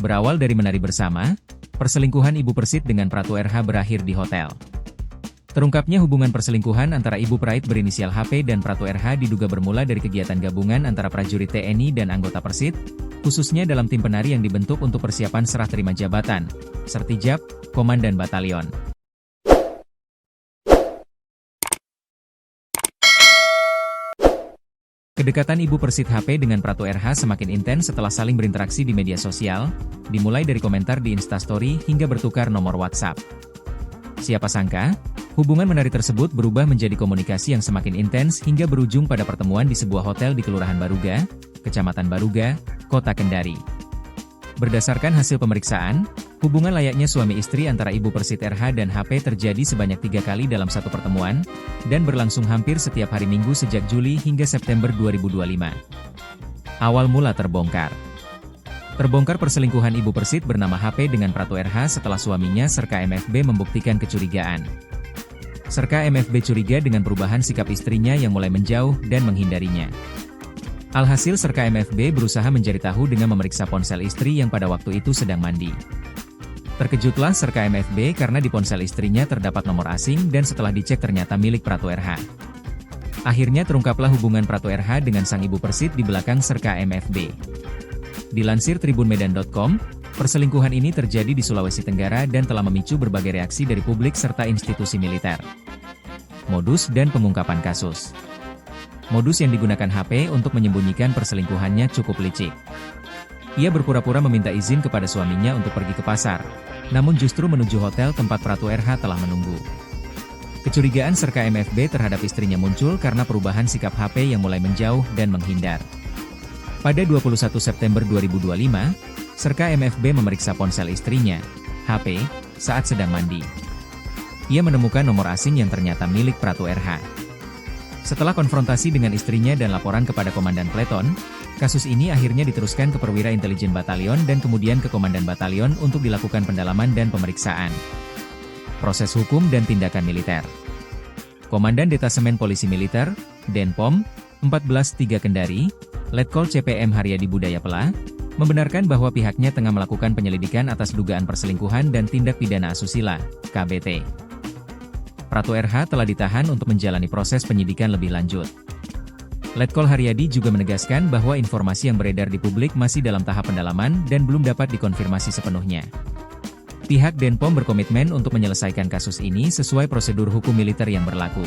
Berawal dari menari bersama, perselingkuhan Ibu Persit dengan Pratu RH berakhir di hotel. Terungkapnya hubungan perselingkuhan antara Ibu Prait berinisial HP dan Pratu RH diduga bermula dari kegiatan gabungan antara prajurit TNI dan anggota Persit, khususnya dalam tim penari yang dibentuk untuk persiapan serah terima jabatan, Sertijab, Komandan Batalion. Kedekatan Ibu Persit HP dengan Pratu RH semakin intens setelah saling berinteraksi di media sosial, dimulai dari komentar di Instastory hingga bertukar nomor WhatsApp. Siapa sangka, hubungan menari tersebut berubah menjadi komunikasi yang semakin intens hingga berujung pada pertemuan di sebuah hotel di Kelurahan Baruga, Kecamatan Baruga, Kota Kendari. Berdasarkan hasil pemeriksaan, hubungan layaknya suami istri antara Ibu Persit RH dan HP terjadi sebanyak 3 kali dalam satu pertemuan, dan berlangsung hampir setiap hari Minggu sejak Juli hingga September 2025. Awal mula terbongkar. Terbongkar perselingkuhan Ibu Persit bernama HP dengan Pratu RH setelah suaminya Serka MFB membuktikan kecurigaan. Serka MFB curiga dengan perubahan sikap istrinya yang mulai menjauh dan menghindarinya. Alhasil Serka MFB berusaha mencari tahu dengan memeriksa ponsel istri yang pada waktu itu sedang mandi. Terkejutlah Serka MFB karena di ponsel istrinya terdapat nomor asing dan setelah dicek ternyata milik Pratu RH. Akhirnya terungkaplah hubungan Pratu RH dengan sang Ibu Persit di belakang Serka MFB. Dilansir tribunmedan.com, perselingkuhan ini terjadi di Sulawesi Tenggara dan telah memicu berbagai reaksi dari publik serta institusi militer. Modus dan pengungkapan kasus. Modus yang digunakan HP untuk menyembunyikan perselingkuhannya cukup licik. Ia berpura-pura meminta izin kepada suaminya untuk pergi ke pasar, namun justru menuju hotel tempat Pratu RH telah menunggu. Kecurigaan Serka MFB terhadap istrinya muncul karena perubahan sikap HP yang mulai menjauh dan menghindar. Pada 21 September 2025, Serka MFB memeriksa ponsel istrinya, HP, saat sedang mandi. Ia menemukan nomor asing yang ternyata milik Pratu RH. Setelah konfrontasi dengan istrinya dan laporan kepada Komandan Pleton, kasus ini akhirnya diteruskan ke Perwira Intelijen Batalion dan kemudian ke Komandan Batalion untuk dilakukan pendalaman dan pemeriksaan. Proses hukum dan tindakan militer. Komandan Detasemen Polisi Militer, Denpom, 143 Kendari, Letkol CPM Haryadi Budaya Pela, membenarkan bahwa pihaknya tengah melakukan penyelidikan atas dugaan perselingkuhan dan tindak pidana asusila, KBT. Pratu RH telah ditahan untuk menjalani proses penyidikan lebih lanjut. Letkol Haryadi juga menegaskan bahwa informasi yang beredar di publik masih dalam tahap pendalaman dan belum dapat dikonfirmasi sepenuhnya. Pihak Denpom berkomitmen untuk menyelesaikan kasus ini sesuai prosedur hukum militer yang berlaku.